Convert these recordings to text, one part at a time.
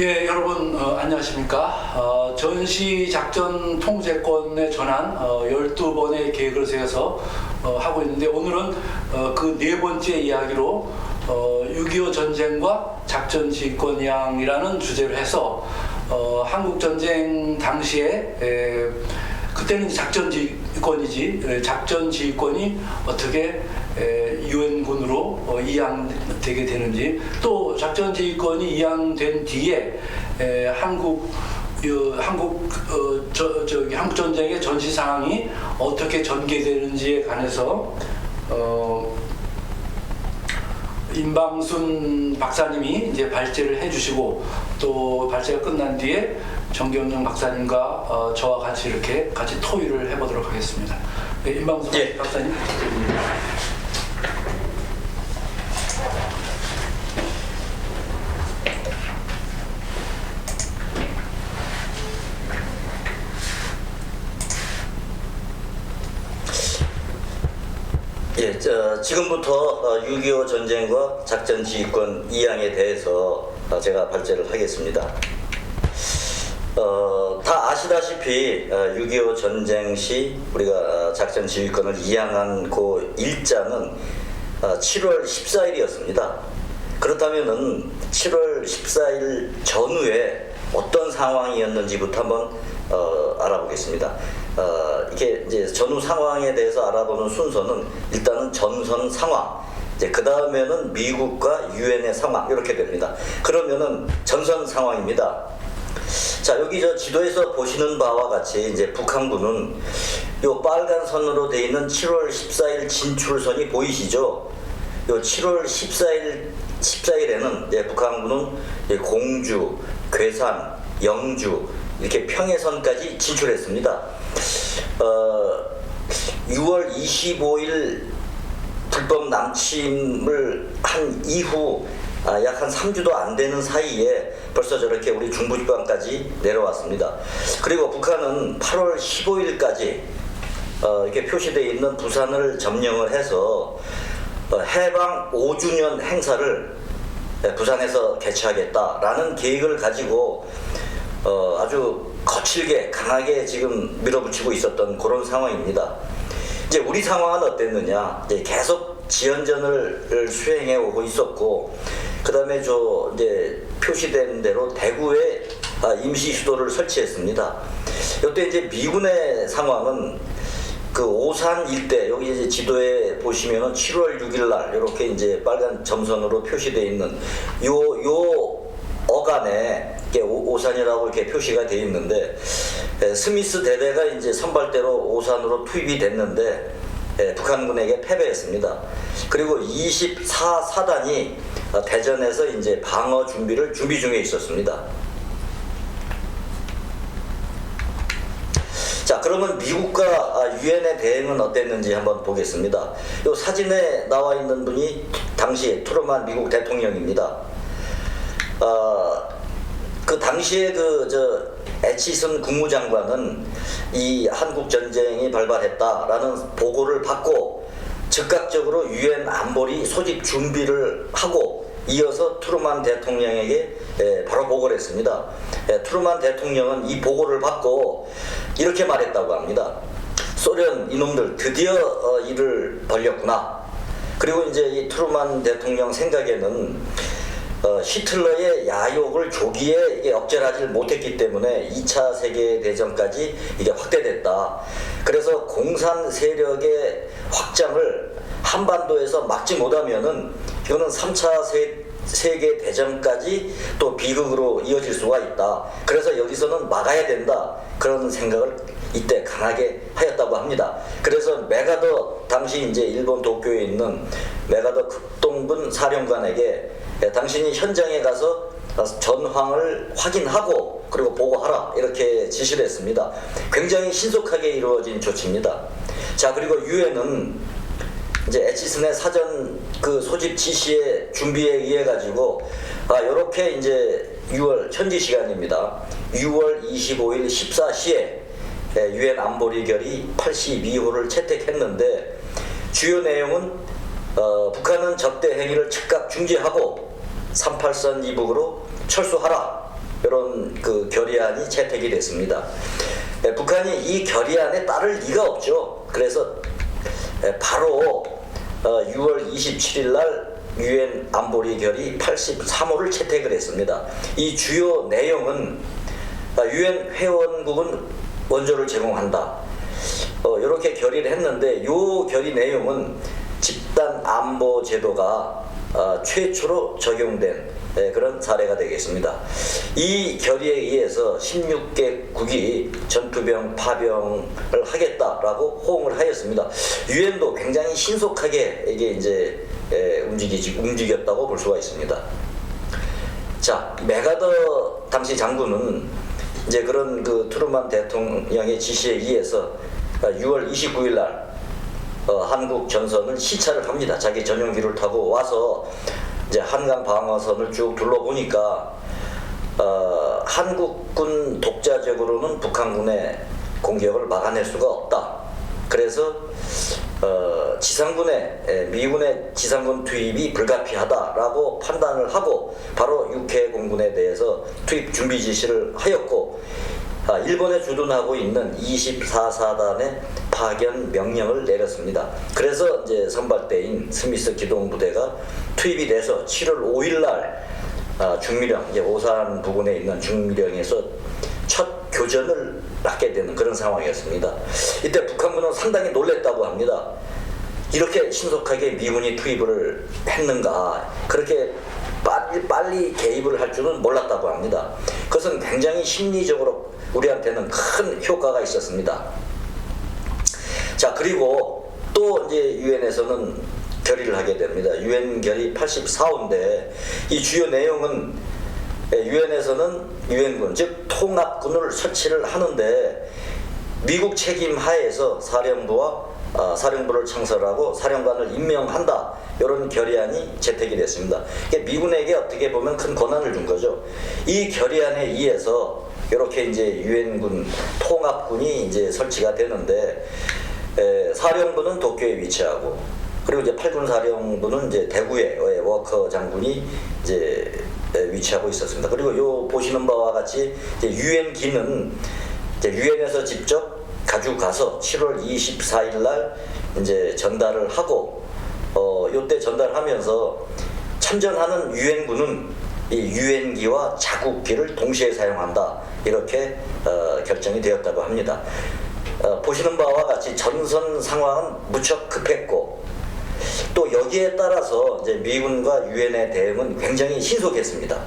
예, 여러분 안녕하십니까. 전시 작전 통제권에 전한 12번의 계획을 세워서 하고 있는데, 오늘은 그 네 번째 이야기로 6.25 전쟁과 작전 지휘권이양이라는 주제로 해서 한국 전쟁 당시에 그때는 이제 작전 지휘권이지, 작전 지휘권이 어떻게 유엔군으로 이양되게 되는지, 또 작전 지휘권이 이양된 뒤에 한국 전쟁의 전시 상황이 어떻게 전개되는지에 관해서 임방순 박사님이 이제 발제를 해주시고, 또 발제가 끝난 뒤에 정경영 박사님과 저와 같이 이렇게 같이 토의를 해보도록 하겠습니다. 네, 임방순 박사님 부탁드립니다. 예, 지금부터 6.25 전쟁과 작전 지휘권 이양에 대해서 제가 발제를 하겠습니다. 다 아시다시피 6.25 전쟁 시 우리가 작전 지휘권을 이양한 그 일자는 7월 14일이었습니다. 그렇다면은 7월 14일 전후에 어떤 상황이었는지부터 한번 알아보겠습니다. 이게 이제 전후 상황에 대해서 알아보는 순서는 일단은 전선 상황, 이제 그 다음에는 미국과 유엔의 상황, 이렇게 됩니다. 그러면은 전선 상황입니다. 자, 여기 저 지도에서 보시는 바와 같이 이제 북한군은 요 빨간 선으로 되어 있는 7월 14일 진출선이 보이시죠? 요 7월 14일에는 이제 북한군은 이제 공주, 괴산, 영주, 이렇게 평해선까지 진출했습니다. 6월 25일 불법 남침을 한 이후 약 한 3주도 안 되는 사이에 벌써 저렇게 우리 중부지방까지 내려왔습니다. 그리고 북한은 8월 15일까지 이렇게 표시되어 있는 부산을 점령을 해서 해방 5주년 행사를 부산에서 개최하겠다라는 계획을 가지고 아주 거칠게 강하게 지금 밀어붙이고 있었던 그런 상황입니다. 이제 우리 상황은 어땠느냐? 이제 계속 지연전을 수행해 오고 있었고, 그 다음에 이제 표시된 대로 대구에 임시 수도를 설치했습니다. 이때 이제 미군의 상황은 그 오산 일대, 여기 이제 지도에 보시면은 7월 6일 날 이렇게 이제 빨간 점선으로 표시되어 있는 요 어간에 오산이라고 이렇게 표시가 되어 있는데, 스미스 대대가 이제 선발대로 오산으로 투입이 됐는데 북한군에게 패배했습니다. 그리고 24사단이 대전에서 이제 방어 준비 중에 있었습니다. 자, 그러면 미국과 유엔의 대응은 어땠는지 한번 보겠습니다. 이 사진에 나와 있는 분이 당시 트루만 미국 대통령입니다. 그 당시에 애치슨 국무장관은 이 한국 전쟁이 발발했다라는 보고를 받고 즉각적으로 유엔 안보리 소집 준비를 하고 이어서 트루만 대통령에게 바로 보고를 했습니다. 트루만 대통령은 이 보고를 받고 이렇게 말했다고 합니다. 소련 이놈들 드디어 일을 벌렸구나. 그리고 이제 이 트루만 대통령 생각에는 히틀러의 야욕을 조기에 이게 억제하지 못했기 때문에 2차 세계대전까지 이게 확대됐다. 그래서 공산 세력의 확장을 한반도에서 막지 못하면은 이거는 3차 세계대전까지 또 비극으로 이어질 수가 있다. 그래서 여기서는 막아야 된다. 그런 생각을 이때 강하게 하였다고 합니다. 그래서 메가더, 당시 이제 일본 도쿄에 있는 메가더 극동군 사령관에게 당신이 현장에 가서 전황을 확인하고 그리고 보고하라, 이렇게 지시를 했습니다. 굉장히 신속하게 이루어진 조치입니다. 자, 그리고 유엔은 이제 애치슨의 사전 그 소집 지시의 준비에 의해 가지고 요렇게 이제 6월 현지 시간입니다. 6월 25일 14시에 유엔 안보리 결의 82호를 채택했는데, 주요 내용은 북한은 적대 행위를 즉각 중지하고 38선 이북으로 철수하라, 이런 그 결의안이 채택이 됐습니다. 북한이 이 결의안에 따를 리가 없죠. 그래서 바로 6월 27일 날 유엔 안보리 결의 83호를 채택을 했습니다. 이 주요 내용은 유엔 회원국은 원조를 제공한다. 이렇게 결의를 했는데 이 결의 내용은 집단 안보 제도가 최초로 적용된 그런 사례가 되겠습니다. 이 결의에 의해서 16개국이 전투병 파병을 하겠다라고 호응을 하였습니다. 유엔도 굉장히 신속하게 이게 이제 움직였다고 볼 수가 있습니다. 자, 메가더 당시 장군은 이제 그런 그 트루만 대통령의 지시에 의해서 6월 29일 날 한국 전선을 시찰을 합니다. 자기 전용기를 타고 와서 이제 한강 방어선을 쭉 둘러보니까 한국군 독자적으로는 북한군의 공격을 막아낼 수가 없다. 그래서 미군의 지상군 투입이 불가피하다라고 판단을 하고 바로 육해공군에 대해서 투입 준비 지시를 하였고 일본에 주둔하고 있는 24사단의 파견 명령을 내렸습니다. 그래서 이제 선발대인 스미스 기동부대가 투입이 돼서 7월 5일 날 중미령, 이제 오산 부근에 있는 중미령에서 첫 교전을 갖게 되는 그런 상황이었습니다. 이때 북한군은 상당히 놀랬다고 합니다. 이렇게 신속하게 미군이 투입을 했는가, 그렇게 빨리 개입을 할 줄은 몰랐다고 합니다. 그것은 굉장히 심리적으로 우리한테는 큰 효과가 있었습니다. 자, 그리고 또 이제 유엔에서는 결의를 하게 됩니다. 유엔 결의 84호인데 이 주요 내용은 유엔에서는 유엔군, 즉 통합군을 설치를 하는데 미국 책임 하에서 사령부를 창설하고 사령관을 임명한다. 이런 결의안이 채택이 됐습니다. 미군에게 어떻게 보면 큰 권한을 준 거죠. 이 결의안에 의해서 이렇게 이제 유엔군 통합군이 이제 설치가 되는데 사령부는 도쿄에 위치하고 그리고 이제 8군 사령부는 이제 대구에 워커 장군이 이제 위치하고 있었습니다. 그리고 요 보시는 바와 같이 유엔기는 유엔에서 직접 가져가서 7월 24일 날 이제 전달을 하고 요때 전달하면서 참전하는 유엔군은 이 유엔기와 자국기를 동시에 사용한다. 이렇게 결정이 되었다고 합니다. 보시는 바와 같이 전선 상황은 무척 급했고 또 여기에 따라서 이제 미군과 유엔의 대응은 굉장히 신속했습니다.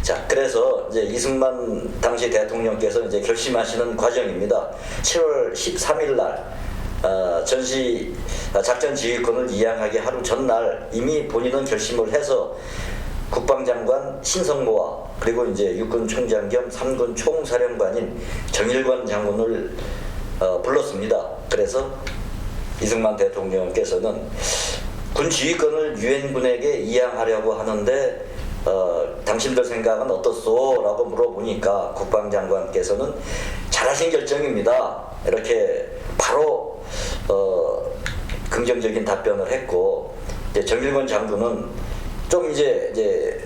자, 그래서 이제 이승만 당시 대통령께서 이제 결심하시는 과정입니다. 7월 13일 날 작전 지휘권을 이양하기 하루 전날 이미 본인은 결심을 해서 국방장관 신성모와 그리고 이제 육군 총장 겸 3군 총사령관인 정일관 장군을 불렀습니다. 그래서 이승만 대통령께서는 군 지휘권을 유엔군에게 이양하려고 하는데 당신들 생각은 어떻소? 라고 물어보니까 국방장관께서는 잘하신 결정입니다. 이렇게 바로 긍정적인 답변을 했고 이제 정일관 장군은 좀 이제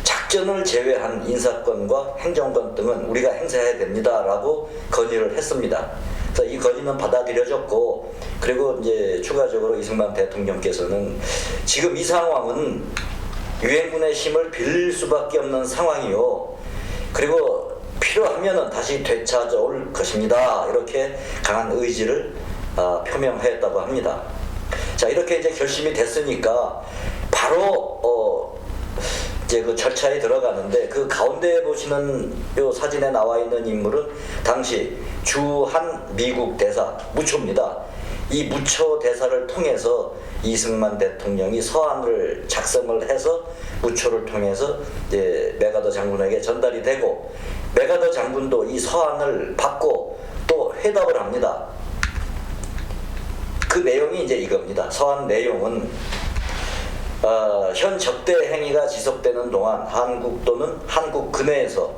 작전을 제외한 인사권과 행정권 등은 우리가 행사해야 됩니다라고 건의를 했습니다. 그래서 이 건의는 받아들여졌고 그리고 이제 추가적으로 이승만 대통령께서는 지금 이 상황은 유엔군의 힘을 빌릴 수밖에 없는 상황이요. 그리고 필요하면은 다시 되찾아올 것입니다. 이렇게 강한 의지를 표명하였다고 합니다. 자, 이렇게 이제 결심이 됐으니까 바로 이제 그 절차에 들어가는데 그 가운데 보시는 요 사진에 나와 있는 인물은 당시 주한 미국 대사 무초입니다. 이 무초 대사를 통해서 이승만 대통령이 서한을 작성을 해서 무초를 통해서 이제 메가더 장군에게 전달이 되고 메가더 장군도 이 서한을 받고 또 회답을 합니다. 그 내용이 이제 이겁니다. 서한 내용은 현 적대 행위가 지속되는 동안 한국 또는 한국 근해에서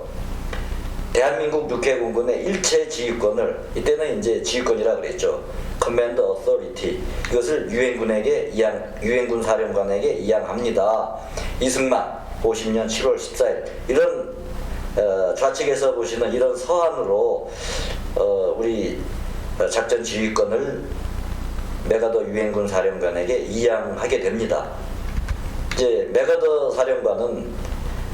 대한민국 육해공군의 일체 지휘권을 이때는 이제 지휘권이라 그랬죠. 커맨드 어서리티 이것을 유엔군 사령관에게 이양합니다. 이승만 50년 7월 14일 이런 좌측에서 보시는 이런 서한으로 우리 작전 지휘권을 메가더 유엔군 사령관에게 이양하게 됩니다. 이제 메가더 사령관은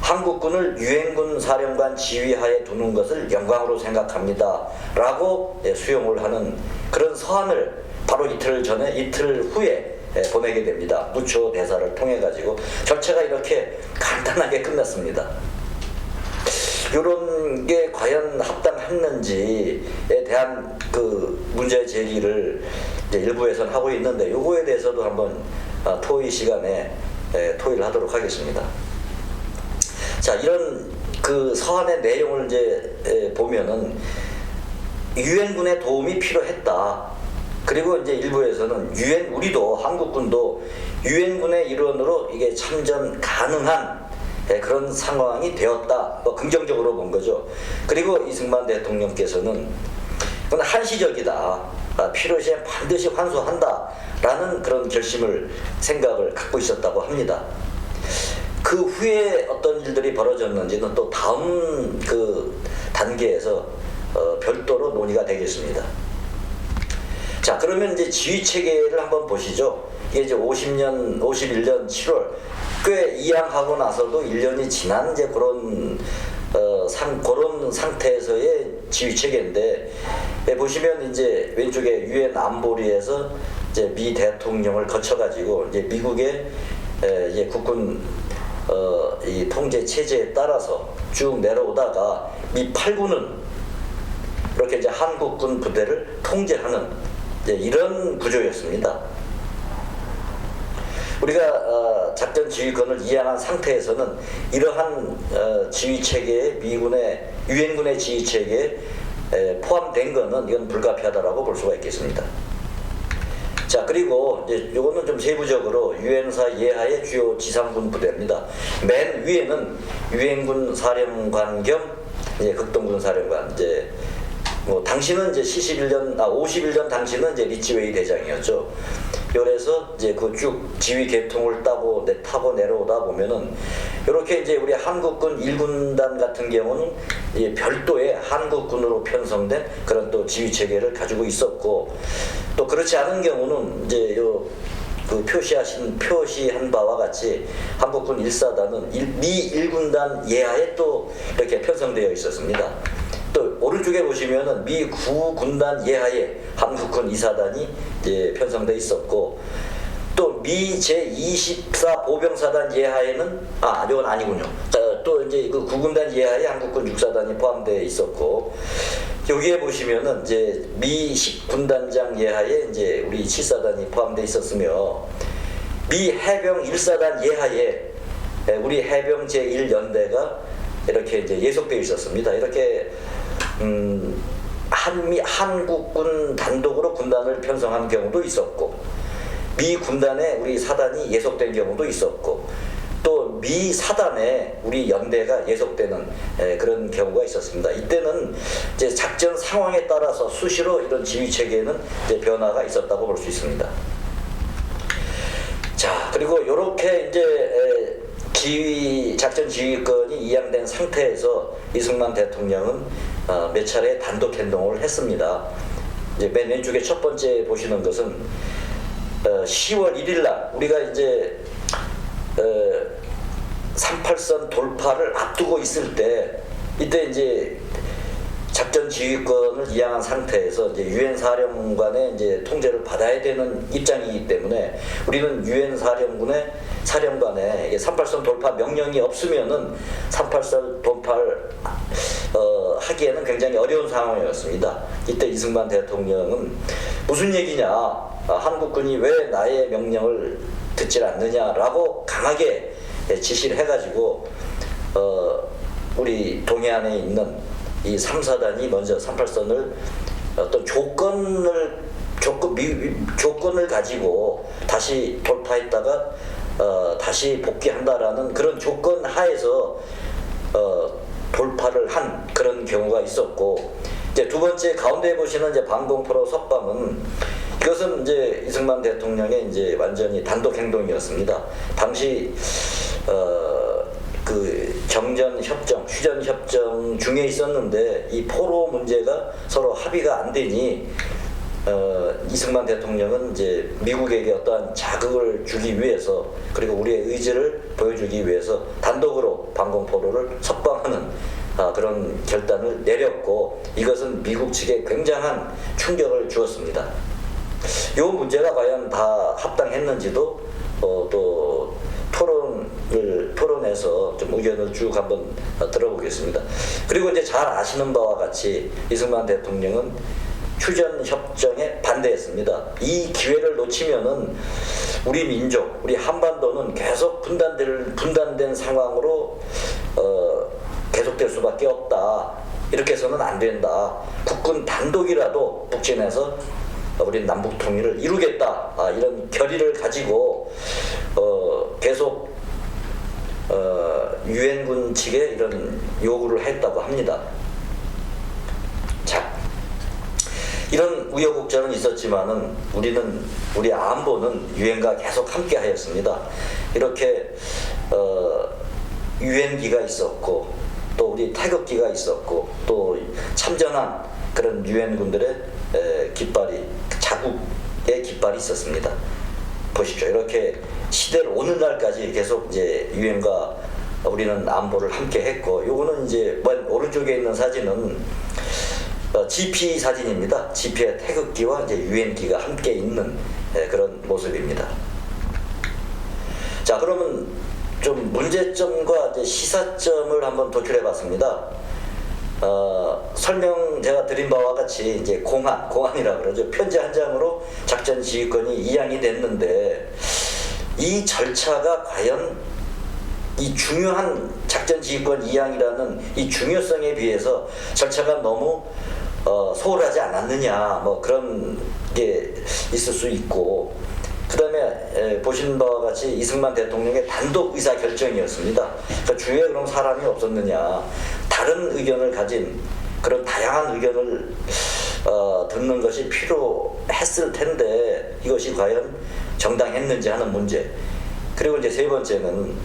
한국군을 유엔군 사령관 지휘하에 두는 것을 영광으로 생각합니다 라고 수용을 하는 그런 서한을 바로 이틀 후에 보내게 됩니다. 무초 대사를 통해 가지고 절차가 이렇게 간단하게 끝났습니다. 이런 게 과연 합당했는지에 대한 그 문제 제기를 이제 일부에서는 하고 있는데 요거에 대해서도 한번 토의 시간에 토의를 하도록 하겠습니다. 자, 이런 그 서한의 내용을 이제 보면은 유엔군의 도움이 필요했다. 그리고 이제 일부에서는 우리도 한국군도 유엔군의 일원으로 이게 참전 가능한 그런 상황이 되었다. 뭐 긍정적으로 본 거죠. 그리고 이승만 대통령께서는 그건 한시적이다. 필요시에 반드시 환수한다라는 그런 생각을 갖고 있었다고 합니다. 그 후에 어떤 일들이 벌어졌는지는 또 다음 그 단계에서 별도로 논의가 되겠습니다. 자, 그러면 이제 지휘 체계를 한번 보시죠. 이게 이제 51년 7월 꽤 이양하고 나서도 1년이 지난 이제 그런 상태에서의 지휘 체계인데 보시면 이제 왼쪽에 유엔 안보리에서 이제 미 대통령을 거쳐가지고 이제 미국의 이제 국군 이 통제 체제에 따라서 쭉 내려오다가 미 8군은 이렇게 이제 한국군 부대를 통제하는 이제 이런 구조였습니다. 우리가 작전 지휘권을 이양한 상태에서는 이러한 지휘 체계에 유엔군의 지휘 체계에 포함된 것은 이건 불가피하다라고 볼 수가 있겠습니다. 자, 그리고 이제 요거는 좀 세부적으로 유엔사 예하의 주요 지상군 부대입니다. 맨 위에는 유엔군 사령관 겸 극동군 사령관. 이제 뭐 당시는 이제 51년 당시는 이제 리치웨이 대장이었죠. 그래서 이제 그 쭉 지휘 계통을 타고 내려오다 보면은 이렇게 이제 우리 한국군 1군단 같은 경우는 별도의 한국군으로 편성된 그런 또 지휘 체계를 가지고 있었고, 또 그렇지 않은 경우는 이제 그 표시한 바와 같이 한국군 1사단은 미 1군단 예하에 또 이렇게 편성되어 있었습니다. 또 오른쪽에 보시면은 미 9군단 예하에 한국군 2사단이 이제 편성되어 있었고, 또 미 제24 보병사단 예하에는 이건 아니군요. 또 이제 그 9군단 예하에 한국군 6사단이 포함되어 있었고, 여기에 보시면은 이제 미 10군단장 예하에 이제 우리 7사단이 포함되어 있었으며, 미 해병 1사단 예하에 우리 해병 제1연대가 이렇게 이제 예속되어 있었습니다. 이렇게 한국군 단독으로 군단을 편성한 경우도 있었고, 미 군단에 우리 사단이 예속된 경우도 있었고, 또 미 사단에 우리 연대가 예속되는 그런 경우가 있었습니다. 이때는 이제 작전 상황에 따라서 수시로 이런 지휘 체계에는 이제 변화가 있었다고 볼 수 있습니다. 자, 그리고 이렇게 이제 작전 지휘권이 이양된 상태에서 이승만 대통령은 몇 차례 단독 행동을 했습니다. 이제 맨 왼쪽에 첫 번째 보시는 것은 10월 1일 날 우리가 이제 38선 돌파를 앞두고 있을 때, 이때 이제 작전 지휘권을 이양한 상태에서 이제 유엔 사령관의 이제 통제를 받아야 되는 입장이기 때문에 우리는 유엔 사령관의 38선 돌파 명령이 없으면은 38선 돌파를 하기에는 굉장히 어려운 상황이었습니다. 이때 이승만 대통령은 무슨 얘기냐, 한국군이 왜 나의 명령을 듣질 않느냐라고 강하게 지시를 해가지고 우리 동해안에 있는 이 3사단이 먼저 38선을 어떤 조건을 가지고 다시 돌파했다가 다시 복귀한다라는 그런 조건 하에서 돌파를 한 그런 경우가 있었고, 이제 두 번째 가운데 보시는 이제 방공포로 석방은, 이것은 이제 이승만 대통령의 이제 완전히 단독 행동이었습니다. 당시 정전 협정, 휴전 협정 중에 있었는데 이 포로 문제가 서로 합의가 안 되니 이승만 대통령은 이제 미국에게 어떠한 자극을 주기 위해서 그리고 우리의 의지를 보여주기 위해서 단독으로 방공포로를 석방하는 그런 결단을 내렸고 이것은 미국 측에 굉장한 충격을 주었습니다. 이 문제가 과연 다 합당했는지도 또 토론에서 좀 의견을 쭉 한번 들어보겠습니다. 그리고 이제 잘 아시는 바와 같이 이승만 대통령은 휴전 협정에 반대했습니다. 이 기회를 놓치면은 우리 민족, 우리 한반도는 계속 분단된 상황으로 계속될 수밖에 없다. 이렇게 해서는 안 된다. 국군 단독이라도 북진해서 우리 남북 통일을 이루겠다. 이런 결의를 가지고 계속 유엔군 측에 이런 요구를 했다고 합니다. 자, 이런 우여곡절은 있었지만은 우리 안보는 유엔과 계속 함께하였습니다. 이렇게 유엔기가 있었고 또 우리 태극기가 있었고 또 참전한 그런 유엔군들의 깃발이 자국의 깃발이 있었습니다. 보십시오. 이렇게 시대를 오늘날까지 계속 이제 유엔과 우리는 안보를 함께 했고 요거는 이제 맨 오른쪽에 있는 사진은 GP 사진입니다. GP의 태극기와 이제 유엔기가 함께 있는 그런 모습입니다. 자, 그러면 좀 문제점과 이제 시사점을 한번 도출해봤습니다. 설명 제가 드린 바와 같이 이제 공안이라 그러죠. 편지 한 장으로 작전 지휘권이 이양이 됐는데 이 절차가 과연 이 중요한 작전 지휘권 이양이라는 이 중요성에 비해서 절차가 너무 소홀하지 않았느냐 뭐 그런 게 있을 수 있고 그 다음에 보신 바와 같이 이승만 대통령의 단독 의사 결정이었습니다. 그러니까 주위에 그럼 사람이 없었느냐 다른 의견을 가진 그런 다양한 의견을 듣는 것이 필요했을 텐데 이것이 과연 정당했는지 하는 문제. 그리고 이제 세 번째는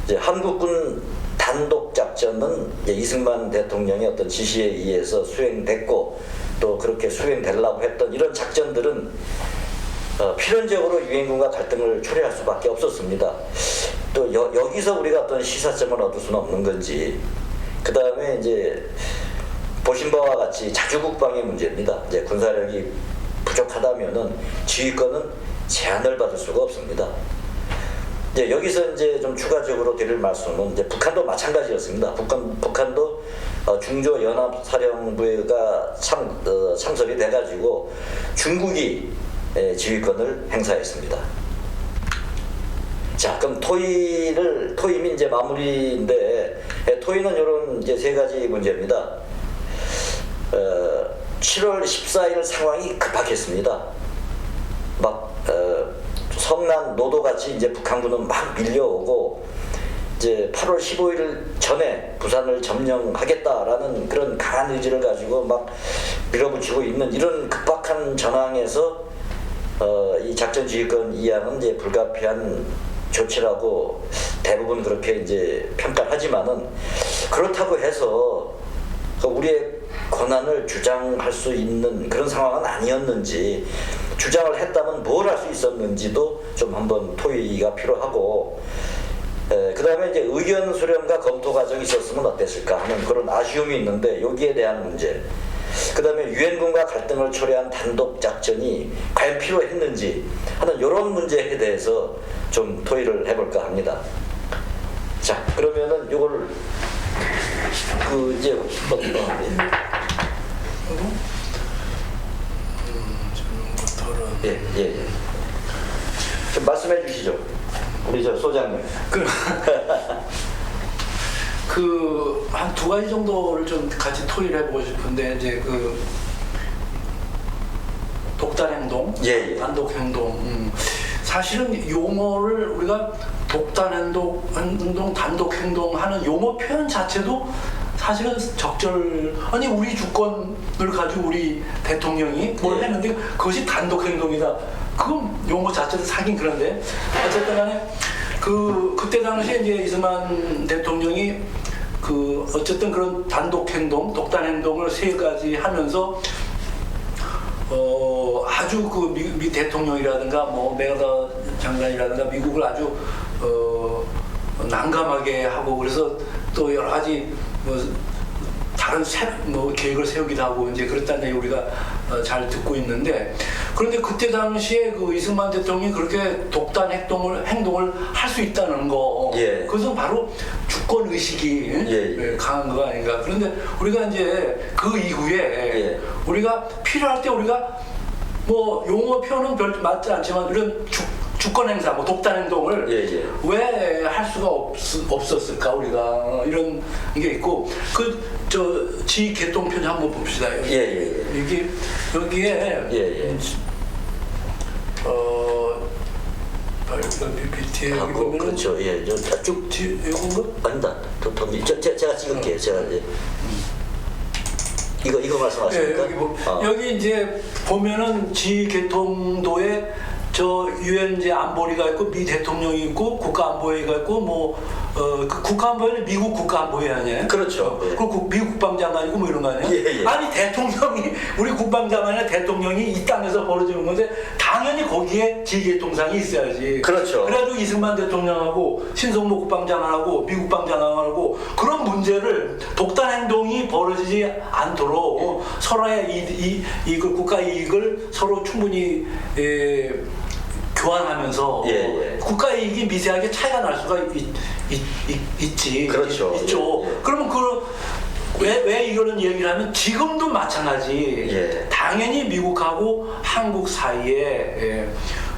이제 한국군 단독 작전은 이승만 대통령의 어떤 지시에 의해서 수행됐고 또 그렇게 수행되려고 했던 이런 작전들은 필연적으로 유엔군과 갈등을 초래할 수밖에 없었습니다. 또 여기서 우리가 어떤 시사점을 얻을 수는 없는 건지. 그 다음에 이제 보신 바와 같이 자주국방의 문제입니다. 이제 군사력이 부족하다면은 지휘권은 제한을 받을 수가 없습니다. 이제 여기서 이제 좀 추가적으로 드릴 말씀은 이제 북한도 마찬가지였습니다. 북한도 중조 연합사령부가 참석이 돼가지고 중국이 지휘권을 행사했습니다. 자, 그럼 토임이 이제 마무리인데 토임은 이런 이제 세 가지 문제입니다. 7월 14일 상황이 급박했습니다. 막 성난 노도같이 이제 북한군은 막 밀려오고 이제 8월 15일 전에 부산을 점령하겠다라는 그런 강한 의지를 가지고 막 밀어붙이고 있는 이런 급박한 전황에서 이 작전 지휘권 이양은 이제 불가피한 조치라고 대부분 그렇게 이제 평가하지만은 그렇다고 해서 우리의 권한을 주장할 수 있는 그런 상황은 아니었는지 주장을 했다면 뭘 할 수 있었는지도 좀 한번 토의가 필요하고 그 다음에 이제 의견 수렴과 검토 과정이 있었으면 어땠을까 하는 그런 아쉬움이 있는데 여기에 대한 문제 그 다음에 유엔군과 갈등을 초래한 단독 작전이 과연 필요했는지 하는 이런 문제에 대해서 좀 토의를 해볼까 합니다. 자, 그러면은 요걸 이제 예. 좀 말씀해 주시죠. 우리 저 소장님. 한 두 가지 정도를 좀 같이 토의를 해보고 싶은데 이제 독단 행동, 단독 행동. 사실은 용어를 우리가 독단 행동, 단독 행동하는 용어 표현 자체도 사실은 아니 우리 주권을 가지고 우리 대통령이 뭘 했는데 그것이 단독 행동이다. 그건 용어 자체도 사긴 그런데 어쨌든 간에 그때 당시에 이제 이승만 대통령이 어쨌든 그런 단독 행동, 독단 행동을 3가지 하면서 아주 그 미 대통령이라든가 뭐 메가다 장관이라든가 미국을 아주 난감하게 하고, 그래서 또 여러 가지 뭐 다른 뭐 계획을 세우기도 하고 이제 그랬다는 얘기 우리가 잘 듣고 있는데, 그런데 그때 당시에 그 이승만 대통령이 그렇게 독단 행동을 할 수 있다는 거, 예. 그것은 바로 주권 의식이 예. 강한 거 아닌가. 그런데 우리가 이제 그 이후에 예. 우리가 필요할 때 우리가 뭐 용어 표현은 별 맞지 않지만 이런 주권 행사, 뭐 독단 행동을 예. 왜 할 수가 없었을까, 우리가 이런 게 있고, 저 지휘 개통 표현 한번 봅시다. 예. 이게 여기에 예. PPT에 여기 하고 보면은 그렇죠. 예. 쭉 이건가? 아니다. 제가 찍을게요. 제가 이제 이거 말씀하십니까? 여기 이제 보면은 지휘 개통도에 저 유엔 이제 안보리가 있고 미 대통령이 있고 국가안보회의가 있고 뭐 그 국가안보회는 미국 국가안보회의 아니에요? 그렇죠. 예. 그리고 미국 국방장관이고 뭐 이런 거 아니에요? 예. 아니 대통령이 우리 국방장관이나 대통령이 이 땅에서 벌어지는 건데 당연히 거기에 지휘계통상이 있어야지. 그렇죠. 그래가지고 이승만 대통령하고 신성모 국방장관하고 미국 국방장관하고 그런 문제를 독단 행동이 벌어지지 않도록 서로의 이익을 국가 이익을 서로 충분히 교환하면서 예. 국가 이익이 미세하게 차이가 날 수가 있지. 그렇죠. 있죠. 예. 그러면 왜 이거는 얘기를 하면 지금도 마찬가지. 예. 당연히 미국하고 한국 사이에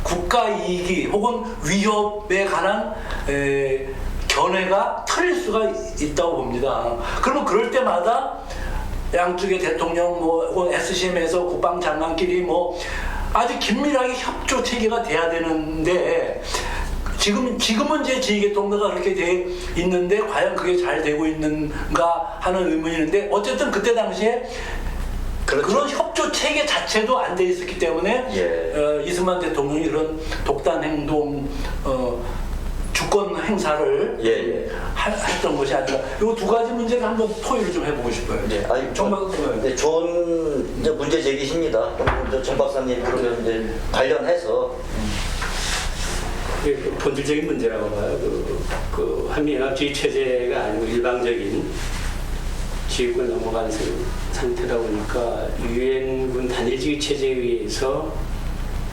국가 이익이 혹은 위협에 관한 견해가 틀릴 수가 있다고 봅니다. 그러면 그럴 때마다 양쪽의 대통령 뭐 SCM에서 국방장관끼리 뭐 아주 긴밀하게 협조 체계가 돼야 되는데 지금은 이제 지휘계통도가 그렇게 돼 있는데 과연 그게 잘 되고 있는가 하는 의문이 있는데, 어쨌든 그때 당시에 그렇죠. 그런 협조 체계 자체도 안 돼 있었기 때문에 이승만 대통령이 그런 독단 행동 주권 행사를 했던 것이 아닌가. 이 2가지 문제를 한번 토의를 좀 해보고 싶어요. 네, 아니, 좋은 이제 문제 제기십니다. 정 박사님 그러면 이제 관련해서 본질적인 문제라고 봐요. 그 한미연합주의 체제가 아니고 일방적인 지휘권 넘어간 상태다 보니까 유엔군 단일주의 체제에 의해서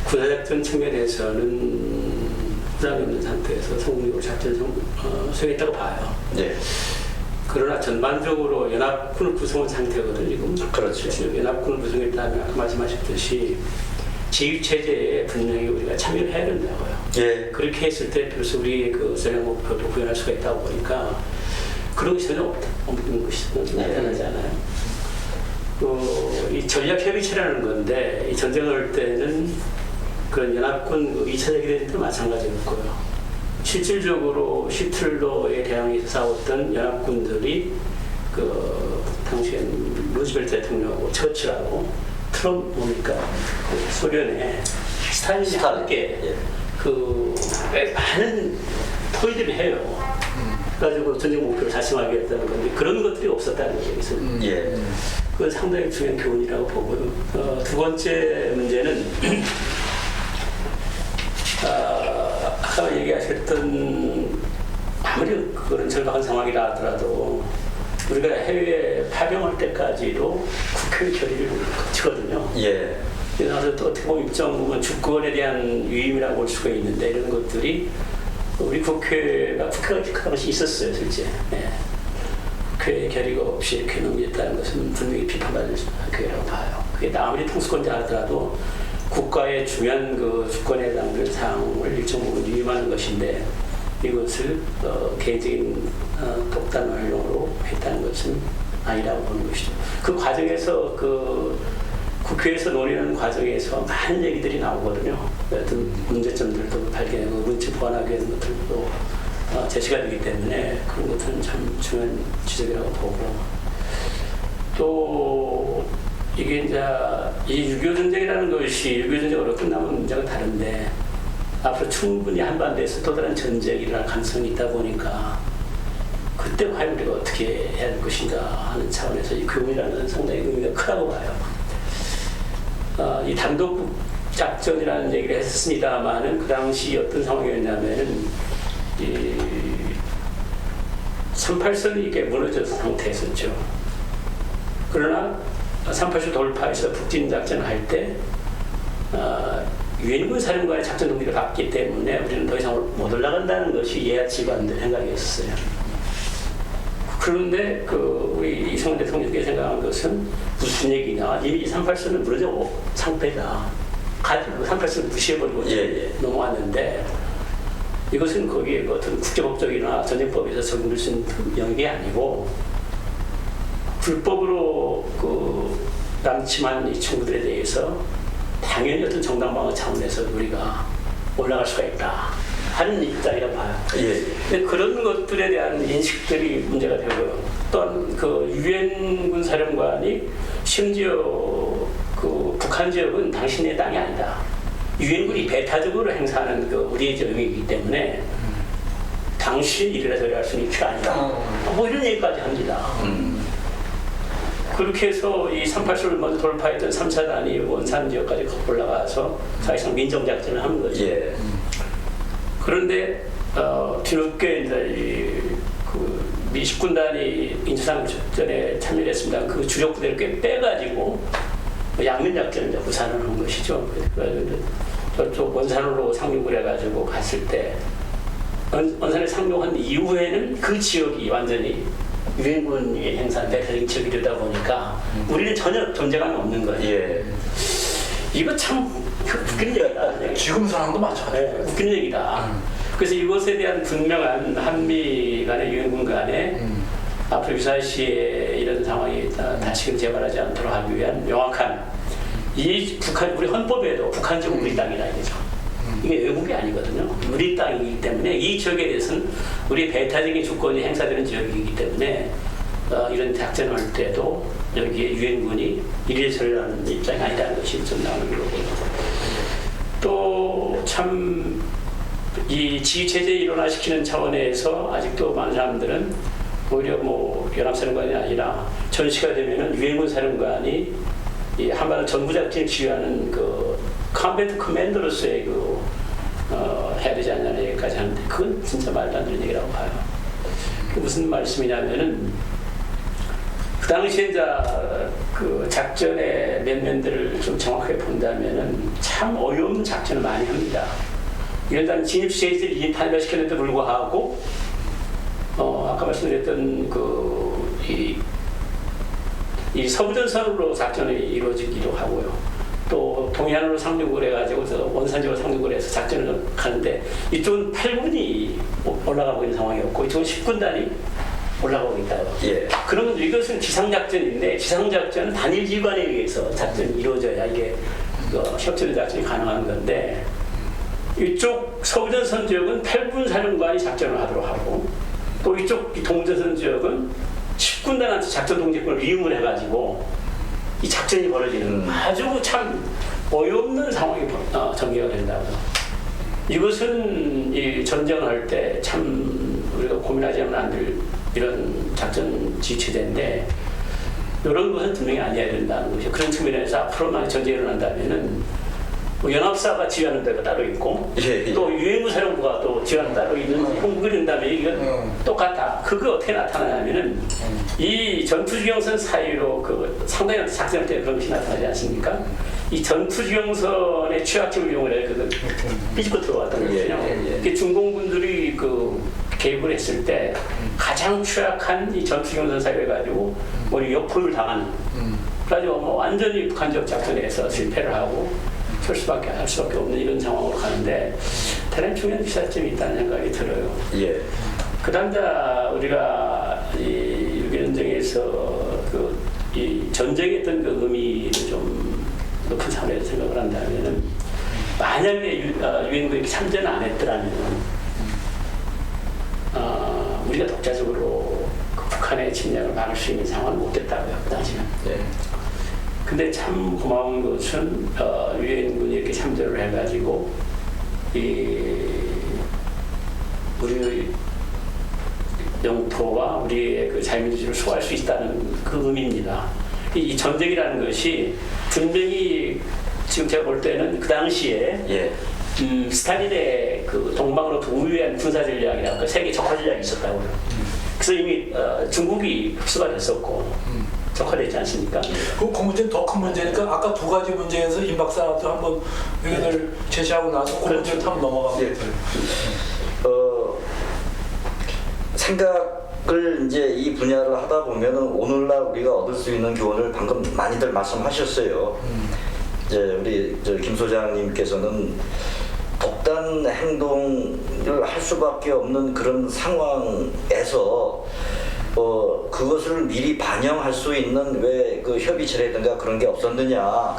군사작전 측면에서는 부담이 없는 상태에서 성공적으로 작전을 수행했다고 봐요. 네. 그러나 전반적으로 연합군을 구성한 상태거든요. 지금. 그렇죠. 연합군을 구성했다면 아까 말씀하셨듯이 지휘체제에 분명히 우리가 참여를 해야 된다고요. 예. 그렇게 했을 때 비로소 우리의 그 전략 목표도 구현할 수가 있다고 보니까 그런 것이 전혀 없는 것이 나타나지 않아요. 이 전략협의체라는 건데 이 전쟁을 할 때는 그런 연합군 2차 대결 때도 마찬가지였고요. 실질적으로 히틀러에 대항해서 싸웠던 연합군들이 그 당시엔 루즈벨트 대통령하고 처칠하고 트럼프 뭡니까 그 소련의 스탈린이 함께 꽤 많은 토의들을 해요. 그래가지고 전쟁 목표를 달성하겠다는 건데 그런 것들이 없었다는 얘기죠. 그건 상당히 중요한 교훈이라고 보고요. 2번째 문제는 아까 얘기하셨던 아무리 그런 절박한 상황이라 하더라도 우리가 해외에 파병할 때까지도 국회 결의를 거치거든요. 그래서 또 어떻게 보면 일정 부분 주권에 대한 위임이라고 볼 수가 있는데 이런 것들이 우리 국회가 그 당시 있었어요, 실제. 국회 결의가 없이 이렇게 넘겼다는 것은 분명히 비판받을 거라고 봐요. 그게 아무리 통수권자 하더라도 국가의 중요한 그 주권에 해당되는 사항을 일정 부분 위임하는 것인데 이것을 개인적인 독단 활용으로 했다는 것은 아니라고 보는 것이죠. 그 과정에서 그 국회에서 논의하는 과정에서 많은 얘기들이 나오거든요. 어떤 문제점들도 발견하고 문제 보완하기 위한 것들도 제시가 되기 때문에 그런 것들은 참 중요한 지적이라고 보고, 또 이게 이제 이 6.25 전쟁이라는 것이 6.25 전쟁으로 끝나면 문제가 다른데 앞으로 충분히 한반도에서 또 다른 전쟁이 일어날 가능성이 있다 보니까 그때 과연 우리가 어떻게 해야 할 것인가 하는 차원에서 이 교훈이라는 상당히 의미가 크다고 봐요. 이 단독 작전이라는 얘기를 했습니다만은 그 당시 어떤 상황이었냐면은 이 38선이 이게 무너져 상태였었죠. 그러나 38선 돌파해서 북진 작전을 할 때 유엔군 사령관의 작전 동기를 받기 때문에 우리는 더 이상 못 올라간다는 것이 예하지반들 생각이었어요. 그런데 우리 이성만 대통령께서 생각한 것은 무슨 얘기냐? 이미 38선은 무너져 상태다. 가지고 38선을 무시해버리고 넘어왔는데 이것은 거기에 어떤 국제법적이나 전쟁법에서 적용될 수 있는 영역이 아니고 불법으로 남침한 이 친구들에 대해서 당연히 어떤 정당방어 차원에서 우리가 올라갈 수가 있다 하는 입장이라 봐요. 근데 그런 것들에 대한 인식들이 문제가 되고요. 또한 유엔군 사령관이 심지어 북한 지역은 당신의 땅이 아니다. 유엔군이 배타적으로 행사하는 우리의 영역이기 때문에 당신 이래라 저래라 할 수는 필요 아니다. 뭐 이런 얘기까지 합니다. 그렇게 해서 이 38선을 먼저 돌파했던 3차단이 원산 지역까지 올라가서 사실상 민정작전을 하는 거죠. 그런데 뒤늦게 이제 미식군단이 인천상전에 참여를 했습니다. 그 주력 부대를 꽤 빼가지고 양면작전을 이제 구사를 한 것이죠. 그래서 저쪽 원산으로 상륙을 해가지고 갔을 때 원산에 상륙한 이후에는 그 지역이 완전히 유엔군이 행사한 대표적인 지역이 되다 보니까 우리는 전혀 존재감이 없는 거예요. 이거 참 웃긴 얘기다. 지금 상황도 마찬가지예요. 웃긴 얘기다. 그래서 이것에 대한 분명한 한미 간의 유엔군 간의 앞으로 유사시에 이런 상황이 다시금 재발하지 않도록 하기 위한 명확한 이 북한 우리 헌법에도 북한 지역은 우리 땅이라 이거죠. 이게 외국이 아니거든요. 우리 땅이기 때문에 이 지역에 대해서는 우리 배타적인 주권이 행사되는 지역이기 때문에 이런 작전을 할 때도 여기에 유엔군이 이래저래라는 입장이 아니라는 것이 좀 나오는 거고 또 참 이 지휘체제 일원화시키는 차원에서 아직도 많은 사람들은 오히려 연합사령관이 아니라 전시가 되면은 유엔군 사령관이 이 한반도 전부작전을 지휘하는 컴베트 커맨더로서의 해야 되지 않냐는 얘기까지 하는데 그건 진짜 말도 안 되는 얘기라고 봐요. 무슨 말씀이냐면은 그 당시에 이제 작전의 면면들을 좀 정확하게 본다면은 참 어이없는 작전을 많이 합니다. 이런 다음 진입시제들이 탄핵시켰는데도 불구하고 아까 말씀드렸던 이 서부전선으로 작전이 이루어지기도 하고요. 또 동해안으로 상륙을 해가지고 원산지로 상륙을 해서 작전을 가는데 이쪽은 8군이 올라가고 있는 상황이었고 이쪽은 10군단이 올라가고 있다고. 그러면 이것은 지상작전인데 지상작전은 단일 기관에 의해서 작전이 이루어져야 이게 협조된 작전이 가능한 건데 이쪽 서부전선 지역은 8군 사령관이 작전을 하도록 하고 또 이쪽 동전선 지역은 10군단한테 작전 동작권을 위임을 해가지고 이 작전이 벌어지는 아주 참 어이없는 상황이 전개가 된다고. 이것은 이 전쟁을 할 때 참 우리가 고민하지 않으면 안 될 이런 작전 지휘체제인데 이런 것은 분명히 아니어야 된다는 것이 그런 측면에서 앞으로 만약 전쟁이 일어난다면은 연합사가 지휘하는 데가 따로 있고 또 유엔군 사령부가 또 지휘하는 따로 있는 형국이 된다면 이건 똑같다. 그게 어떻게 나타나냐면은 이 전투지경선 사이로 상당히 작전할 때 그런 것이 나타나지 않습니까? 이 전투지경선의 취약점을 이용을 해 삐집고 들어왔다는 거죠. 중공군들이 개입을 했을 때 가장 취약한 이 전투지경선 사이로 해가지고 역포를 당하는 그래가지고 완전히 북한 지역 작전에서 실패를 하고 할 수밖에 없는 이런 상황으로 가는데 대단히 중요한 시사점이 있다는 생각이 들어요. 그 다음 우리가 이 6.25 전쟁에서 이 전쟁의 어떤 의미를 좀 높은 차원에서 생각을 한다면은 만약에 유엔군이 참전을 안 했더라면 우리가 독자적으로 북한의 침략을 막을 수 있는 상황은 못 됐다고요. 그 당시는. 근데 참 고마운 것은 유엔군이 이렇게 참전을 해가지고 우리 영토와 우리의 그 자유민주주의를 소화할 수 있다는 그 의미입니다. 이 전쟁이라는 것이 분명히 지금 제가 볼 때는 그 당시에 예. 스탈린의 그 동방으로 우위한 군사 전략이라고 그 세계 적화 전략이 있었다고요. 그래서 이미 중국이 흡수가 됐었고 적화되지 않습니까? 그 문제는 더 큰 문제니까 아까 두 가지 문제에서 임 박사도 한번 의견을 제시하고 나서 그 문제를 한번 넘어가고. 생각을 이제 이 분야를 하다 보면은 오늘날 우리가 얻을 수 있는 교훈을 방금 많이들 말씀하셨어요. 이제 우리 김 소장님께서는 독단 행동을 할 수밖에 없는 그런 상황에서 그것을 미리 반영할 수 있는 왜 그 협의체라든가 그런 게 없었느냐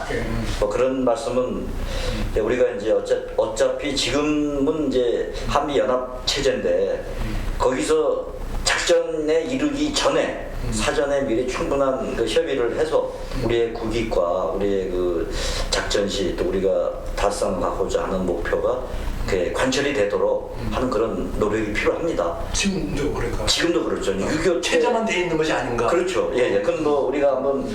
그런 말씀은 우리가 이제 어차피 지금은 이제 한미 연합 체제인데 거기서 작전에 이르기 전에 사전에 미리 충분한 그 협의를 해서 우리의 국익과 우리의 그 작전 시 또 우리가 달성하고자 하는 목표가 관철이 되도록 하는 그런 노력이 필요합니다. 지금도 그럴까? 지금도 그렇죠. 6.25 체제만 돼 있는 것이 아닌가? 그렇죠. 예. 그건 뭐 우리가 한번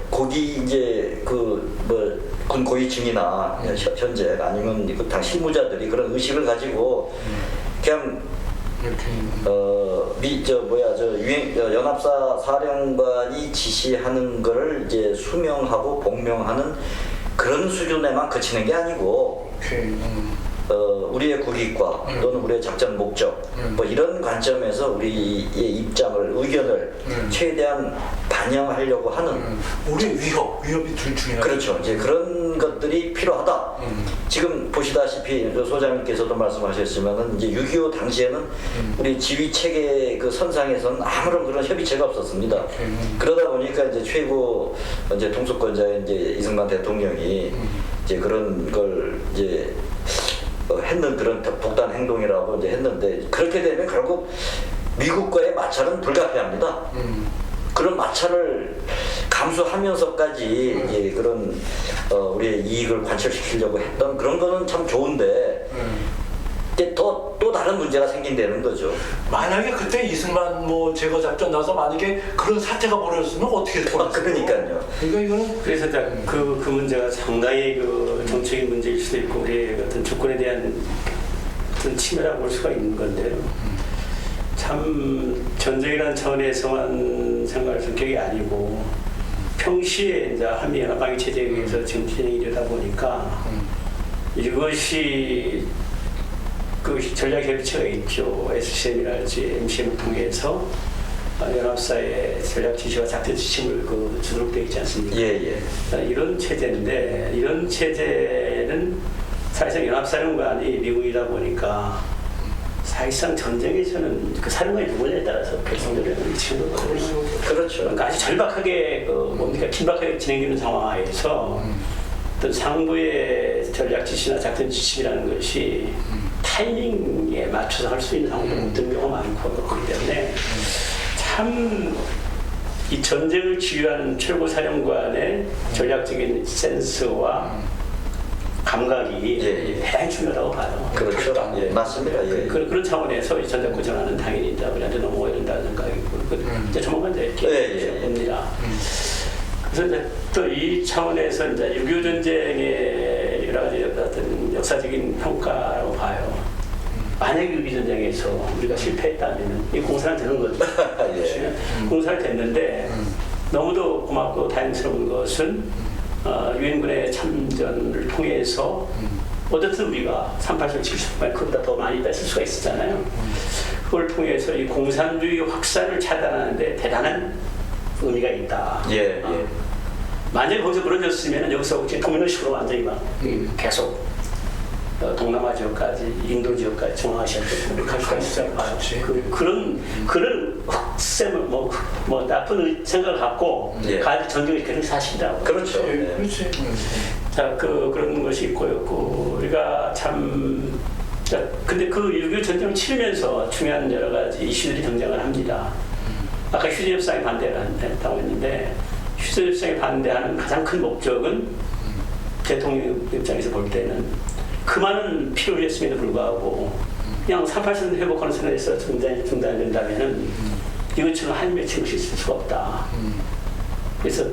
거기 이제 군 고위층이나 현재 아니면 그 당 실무자들이 그런 의식을 가지고 그냥 연합사 사령관이 지시하는 거를 이제 수명하고 복명하는 그런 수준에만 그치는 게 아니고 우리의 국익과 또는 우리의 작전 목적 뭐 이런 관점에서 우리의 입장을 의견을 최대한 반영하려고 하는 우리의 위협이 둘 중에 그렇죠. 이제 그런 것들이 필요하다. 지금 보시다시피 소장님께서도 말씀하셨지만은 이제 6.25 당시에는 우리 지휘 체계 그 선상에서는 아무런 그런 협의체가 없었습니다. 그러다 보니까 이제 최고 이제 통수권자의 이제 이승만 대통령이 이제 그런 걸 이제 했는 그런 독단 행동이라고 이제 했는데 그렇게 되면 결국 미국과의 마찰은 불가피합니다. 그런 마찰을 감수하면서까지 이제 그런 우리의 이익을 관철시키려고 했던 그런 거는 참 좋은데 이제 또 다른 문제가 생긴다는 거죠. 만약에 그때 이승만 뭐 제거 작전 나서 만약에 그런 사태가 벌어졌으면 어떻게 됐을까요? 그러니까요. 그러니까 이거는 그래서 그 문제가 상당히 그 정책의 문제일 수도 있고 우리의 어떤 주권에 대한 어떤 침해라고 볼 수가 있는 건데요. 참 전쟁이라는 차원에서만 생각할 성격이 아니고 평시에 이제 한미연합방위 체제에 의해서 지금 진행이 되다 보니까 이것이 그 전략협의체가 있죠. SCM이랄지 MCM을 통해서 연합사의 전략 지시와 작전 지침을 주도록 되어 있지 않습니까? 예. 이런 체제인데 이런 체제는 사실상 연합사령관이 미국이다 보니까 사실상 전쟁에서는 그 사령관이 누구냐에 따라서 결정되는 위치거든요. 그렇죠. 그러니까 아주 절박하게 긴박하게 진행되는 상황에서 어떤 상부의 전략 지시나 작전 지침이라는 것이 타이밍에 맞춰서 할 수 있는 상황도 못 되는 경우가 많고 그렇기 때문에 참 이 전쟁을 지휘하는 최고 사령관의 전략적인 센스와 감각이 대단히 중요하다고 봐요. 그렇죠. 예, 맞습니다. 예. 그런 차원에서 이 전략고 전환은 당연히 이제 우리한테 넘어가야 된다는 생각이고 이제 조만간 이제 이렇게 됩니다. 그래서 이제 또 이 차원에서 이제 6.25 전쟁의 여러 가지 어떤 역사적인 평가라고 봐요. 만약에 6.25 전쟁에서 우리가 실패했다면 이 공사는 되는 거죠. 예. 공사를 됐는데 너무도 고맙고 다행스러운 것은 유엔군의 참전을 통해서 어쨌든 우리가 38선 70발 그보다 더 많이 뺐을 수가 있었잖아요. 그걸 통해서 이 공산주의 확산을 차단하는데 대단한 의미가 있다. 예. 만약에 거기서 무너졌으면 여기서 도미노식으로 완전히 막 계속 동남아 지역까지, 인도 지역까지, 중앙아시아까지 갈 수가 있어요. 그런 흑셈을 뭐 나쁜 생각을 갖고 가지 전쟁을 계속 사신다고. 그렇죠. 그렇지. 자, 그런 것이 있고요. 우리가 참 근데 그 6.25 전쟁을 치르면서 중요한 여러 가지 이슈들이 등장을 합니다. 아까 휴전 협상에 반대를 했다고 했는데 휴전 협상에 반대하는 가장 큰 목적은 대통령 입장에서 볼 때는 그 많은 피로를 했음에도 불구하고 그냥 38선 회복하는 선에서 중단된다면은 이것처럼 한미에 침실 있을 수가 없다. 그래서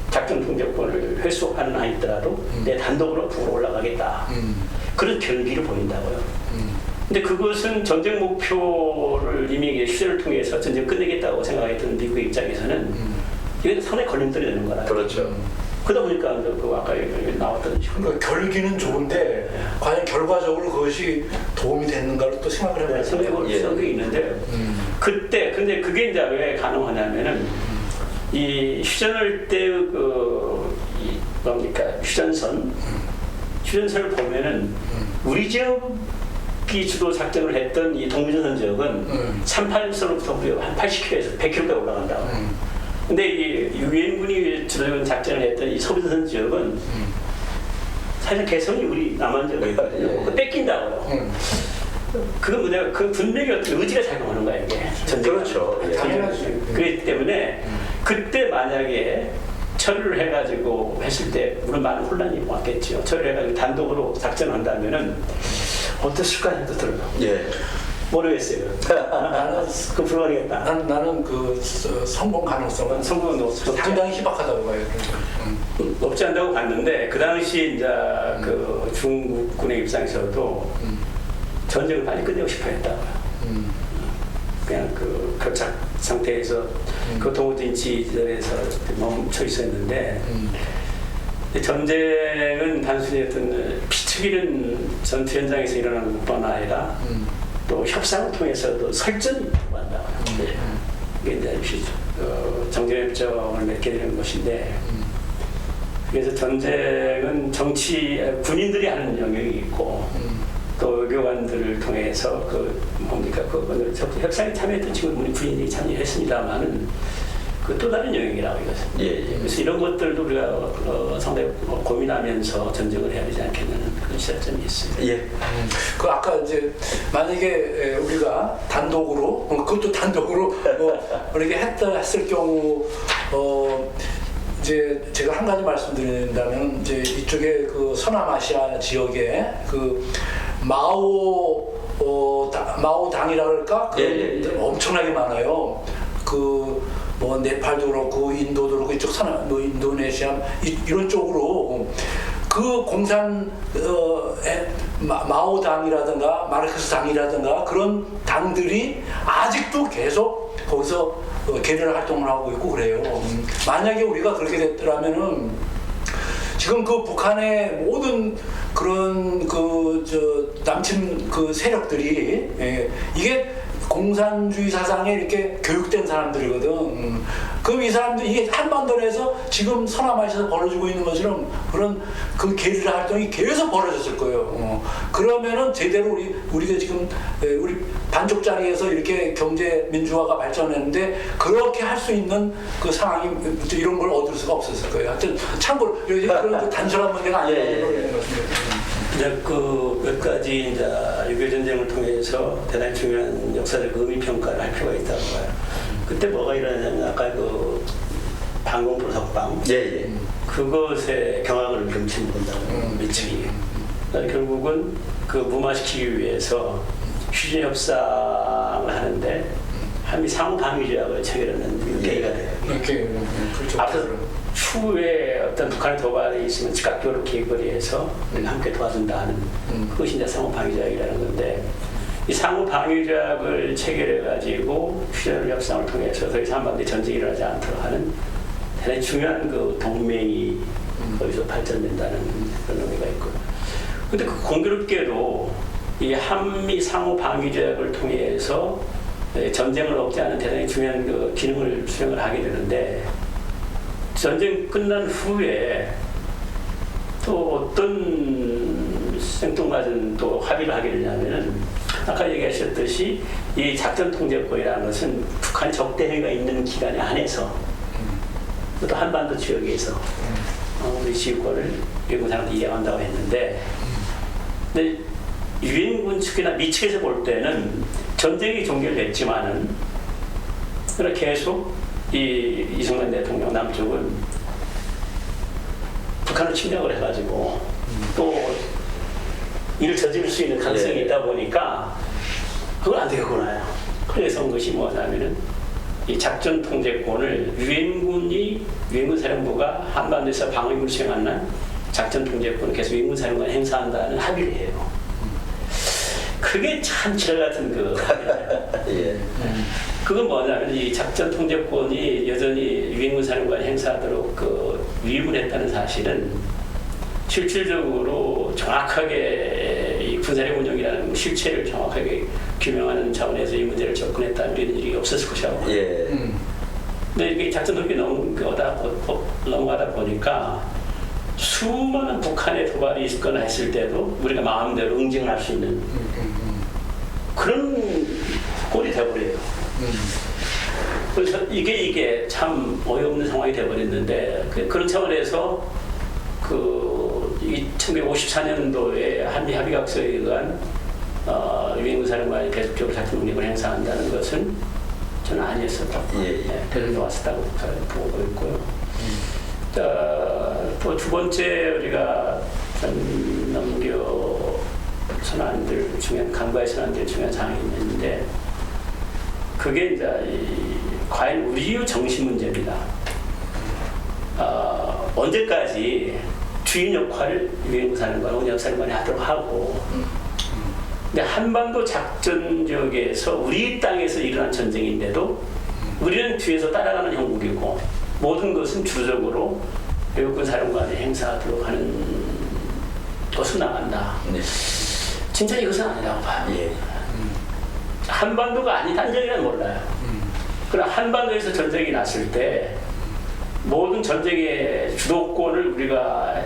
작전 통제권을 회수하는 한 있더라도 내 단독으로 북으로 올라가겠다. 그런 결기를 보인다고요. 근데 그것은 전쟁 목표를 이미 휴전을 통해서 전쟁 끝내겠다고 생각했던 미국의 입장에서는 이건 상당히 걸림돌이 되는 거라. 그렇죠. 그러다 보니까 그 아까 나왔던 식으로 그러니까 결기는 좋은데 과연 결과적으로 그것이 도움이 됐는가를 또 생각을 해봐야 돼요. 생각해볼 필요가 있는데 그때 근데 그게 이제 왜 가능하냐면은 이 휴전을 때 뭡니까 휴전선을 보면은 우리 지역이 주도 작전을 했던 이 동부전선 지역은 38선으로부터 무려 한 80km에서 100km까지 올라간다고. 근데 이 유엔군이 주도한 작전을 했던 이 서부전선 지역은 사실 개성이 우리 남한 지역이거든요. 그거 뺏긴다고요. 그건 뭐냐, 그 분명히 어떤 의지가 작용하는 거예요, 이게. 그렇죠. 예. 당연하지. 그렇기 때문에 그때 만약에 처리를 해가지고 했을 때 물론 많은 혼란이 왔겠죠. 처리를 해가지고 단독으로 작전한다면은 어땠을까 해도 들어요. 예. 모르겠어요. 나는 그 불가능했다. 나는 그 성공 가능성은 성공은 상당히 희박하다고 봐요. 높지 않다고 봤는데 그 당시 이제 그 중국군의 입장에서도 전쟁을 빨리 끝내고 싶어했다고요. 그냥 그 교착 상태에서 그 동호진치에서 멈춰 있었는데 전쟁은 단순히 어떤 피튀기는 전투 현장에서 일어나는 것뿐 아니라 또 협상을 통해서도 설전이 필요한다고요. 이게 이제 정전협정을 맺게 되는 것인데 그래서 전쟁은 군인들이 하는 영역이 있고 또 외교관들을 통해서 오늘 협상에 참여했던 친구들이 군인들이 참여했습니다만은 그 또 다른 영역이라고 이것은. 예. 그래서 이런 것들도 우리가 상당히 고민하면서 전쟁을 해야 되지 않겠냐는 그런 시사점이 있습니다. 예. 그 아까 이제 만약에 우리가 단독으로 그것도 단독으로 이렇게 했을 경우 이제 제가 한 가지 말씀드린다면 이제 이쪽에 그 서남아시아 지역에 그 마오 당이라 그럴까? 예. 엄청나게 많아요. 뭐 네팔도 그렇고 인도도 그렇고 이쪽 인도네시아 이런 쪽으로 그 공산 마오 당이라든가 마르크스 당이라든가 그런 당들이 아직도 계속 거기서 게리라 활동을 하고 있고 그래요. 만약에 우리가 그렇게 됐더라면은 지금 그 북한의 모든 그런 남침 세력들이 이게 공산주의 사상에 이렇게 교육된 사람들이거든. 그럼 이 사람들이 이게 한반도 내에서 지금 서남아시아에서 벌어지고 있는 것처럼 그런 그 게리라 활동이 계속 벌어졌을 거예요. 그러면은 제대로 우리가 지금 우리 반쪽짜리에서 이렇게 경제 민주화가 발전했는데 그렇게 할 수 있는 그 상황이 이런 걸 얻을 수가 없었을 거예요. 하여튼 참고로 그런 단순한 문제가 아니라고 그러는 것입니다. 이제 그 몇 가지 이제 6.25 전쟁을 통해서 대단히 중요한 역사적 의미 평가를 할 필요가 있다고 봐요. 그때 뭐가 일어나냐면 아까 그 방공포 석방 예. 그것에 경악을 금치 못한다고 미치기. 결국은 그 무마시키기 위해서 휴전 협상을 하는데 한미 상호 방위 조약을 체결하는 계기가 돼요. 이렇게 그렇죠. 앞서 추후에 어떤 북한의 도발이 있으면 즉각적으로 기획을 해서 우리가 함께 도와준다 하는 그것이 이제 상호 방위 조약이라는 건데 이 상호 방위 조약을 체결해 가지고 휴전 협상을 통해서 더 이상 한반도에 전쟁이 일어나지 않도록 하는 대단히 중요한 그 동맹이 거기서 발전된다는 그런 의미가 있고. 근데 그 공교롭게도 이 한미 상호 방위 조약을 통해서 전쟁을 억제하는 대단히 중요한 그 기능을 수행을 하게 되는데 전쟁 끝난 후에 또 어떤 생뚱맞은 또 합의를 하게 되냐면은 아까 얘기하셨듯이 이 작전 통제권이라는 것은 북한 적대행위가 있는 기간 안에서 또 한반도 지역에서 우리 지휘권을 일본 사람들이 이양한다고 했는데 근데 유엔군 측이나 미 측에서 볼 때는 전쟁이 종결됐지만은 그러나 계속 이승만 대통령 남쪽은 북한을 침략을 해가지고 또 일을 저지를 수 있는 가능성이 예. 있다 보니까 그건 안 되겠구나요. 그래서 온 것이 뭐냐면은 이 작전 통제권을 유엔군 사령부가 한반도에서 방위를 수행하는 작전 통제권을 계속 유엔군 사령관이 행사한다는 합의를 해요. 그게 참 지랄 같은 예. 그건 뭐냐면 이 작전 통제권이 여전히 유엔군 사령관이 행사하도록 위임을 했다는 사실은 실질적으로 정확하게 이 군사력 운영이라는 실체를 정확하게 규명하는 차원에서 이 문제를 접근했다면 이런 일이 없었을 것이라고. 예. 근데 이게 작전 통제권이 넘어가다 보니까 수많은 북한의 도발이 있거나 했을 때도 우리가 마음대로 응징을 할 수 있는 그런 꼴이 되어버려요. 그래서 이게 참 어이없는 상황이 되어버렸는데 그런 차원에서 1954년도에 한미 합의각서에 의한 유엔군 사령관이 계속적으로 작전 능력을 행사한다는 것은 저는 아니었었다. 별로 왔었다고 보고 있고요. 또 두 번째 우리가 넘겨 선언들 중에 간과의 선언들 중에 사항이 있는데 그게 이제 과연 우리의 정신 문제입니다. 언제까지 주인 역할을 유엔군 사령관, 원역 사령관이 하도록 하고 근데 한반도 작전 지역에서 우리 땅에서 일어난 전쟁인데도 우리는 뒤에서 따라가는 형국이고 모든 것은 주적으로 외국군 사령관이 행사하도록 하는 것으로 나간다. 네. 진짜 이것은 아니라고 봐요. 예. 한반도가 아닌 한정이란 몰라요. 그러나 한반도에서 전쟁이 났을 때 모든 전쟁의 주도권을 우리가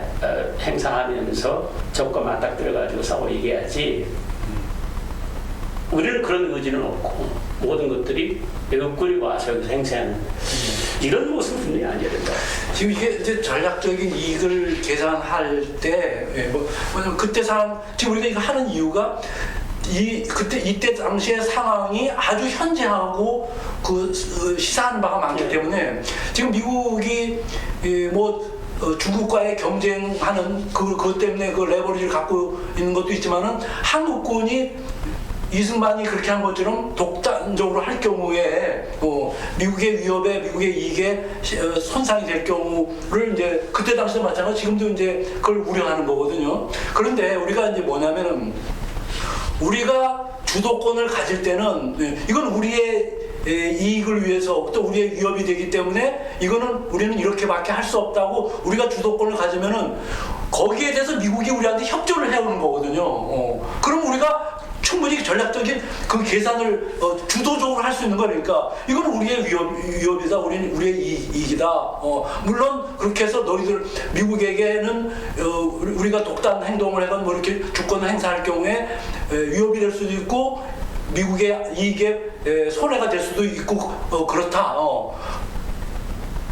행사하면서 적과 맞닥뜨려가지고 싸워 이겨야지 우리는 그런 의지는 없고 모든 것들이 외국군이 와서 여기서 행사하는 이런 모습은 분명히 아니어야 된다. 지금 이게 이제 전략적인 이익을 계산할 때, 뭐냐면 그때 지금 우리가 이거 하는 이유가 이때 당시의 상황이 아주 현재하고 시사하는 바가 많기 때문에 지금 미국이 중국과의 경쟁하는 그것 때문에 그 레버리지를 갖고 있는 것도 있지만은 한국군이 이승만이 그렇게 한 것처럼 독단적으로 할 경우에 미국의 위협에 미국의 이익에 손상이 될 경우를 이제 그때 당시도 마찬가지로 지금도 이제 그걸 우려하는 거거든요. 그런데 우리가 이제 뭐냐면은 우리가 주도권을 가질 때는 이건 우리의 이익을 위해서 또 우리의 위협이 되기 때문에 이거는 우리는 이렇게밖에 할 수 없다고 우리가 주도권을 가지면은 거기에 대해서 미국이 우리한테 협조를 해오는 거거든요. 그럼 우리가 충분히 전략적인 그 계산을 주도적으로 할 수 있는 거니까 이건 우리의 위협이다, 우리의 이익이다. 물론 그렇게 해서 너희들 미국에게는 우리가 독단 행동을 해건 뭐 이렇게 주권을 행사할 경우에 위협이 될 수도 있고 미국의 이익에 손해가 될 수도 있고 그렇다.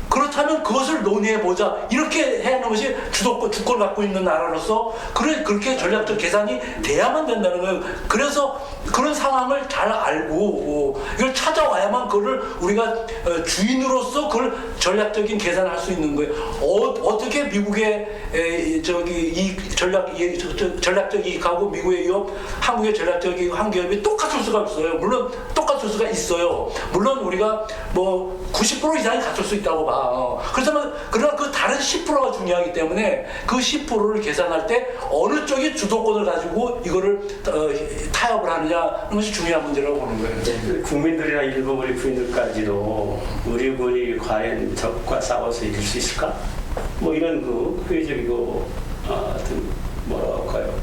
그렇다면 그것을 논의해보자. 이렇게 해야 하는 것이 주권을 갖고 있는 나라로서 그렇게 전략적 계산이 돼야만 된다는 거예요. 그래서 그런 상황을 잘 알고 이걸 찾아와야만 그걸 우리가 주인으로서 그걸 전략적인 계산을 할 수 있는 거예요. 어떻게 미국의 전략적 이익하고 미국의 위협, 한국의 전략적 이익, 한기업이 똑같을 수가 없어요. 물론 똑같을 수가 있어요. 물론 우리가 뭐 90% 이상이 갖출 수 있다고 봐. 그렇다면 그러나 그 다른 10%가 중요하기 때문에 그 10%를 계산할 때 어느 쪽이 주도권을 가지고 이거를 타협을 하느냐는 것이 중요한 문제라고 보는 거예요. 국민들이나 일부 우리 부인들까지도 우리 군이 과연 적과 싸워서 이길 수 있을까? 뭐 이런 회의적이고 뭐라고 할까요?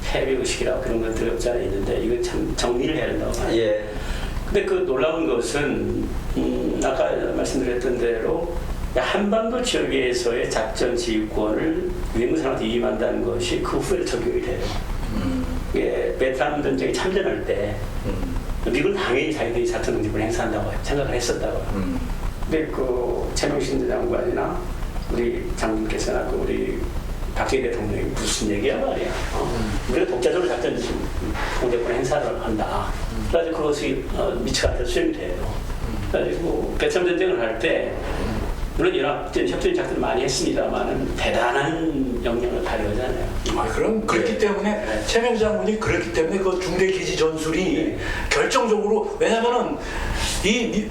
패배의식이라고 그런 것들이 없지 않아 있는데 이거 참 정리를 해야 된다고 봐요. 예. 근데 그 놀라운 것은 아까 말씀드렸던 대로 한반도 지역에서의 작전 지휘권을 유엔군 사령관한테 위임한다는 것이 그 후에 적용이 돼요. 예, 베트남 전쟁에 참전할 때 미국은 당연히 자기들이 작전 능력을 행사한다고 생각을 했었다고요. 근데 그 최명신 장관이나 우리 장군께서나 우리 박정희 대통령이 무슨 얘기야 말이야. 우리가 독자적으로 작전 통제권 행사를 한다. 그래가지고 그것이 미치가 않아서 수행돼요. 그래가지고 베트남 전쟁을 할 때 물론 연합된 협조인 작전을 많이 했습니다만은 대단한 영향을 발휘하잖아요. 아, 그럼 그렇기 때문에 최명수 장군이 그렇기 때문에 그 중대 기지 전술이 결정적으로 왜냐면은 우리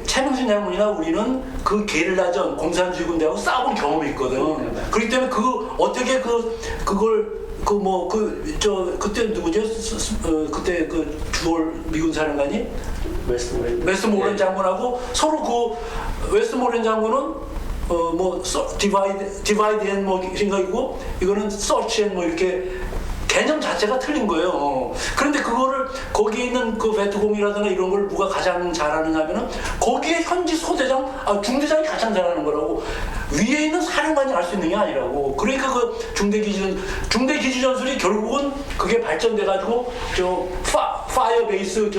최명수 장군이나 우리는 그 게릴라전 공산주의군대하고 싸운 경험이 있거든. 그렇기 때문에 그 어떻게 그걸 그때 누구죠? 그때 그 주월 미군 사령관이 웨스트모렌 장군하고 서로 그 웨스트모렌 장군은 디바이드 앤 생각이고 이거는 서치 앤 이렇게 개념 자체가 틀린 거예요. 그런데 그거를 거기에 있는 그 베트공이라든가 이런 걸 누가 가장 잘하느냐 하면은 거기에 현지 소대장, 중대장이 가장 잘하는 거라고. 위에 있는 사령관이 할 수 있는 게 아니라고. 그러니까 그 중대 기지 전술이 결국은 그게 발전돼 가지고 파이어 베이스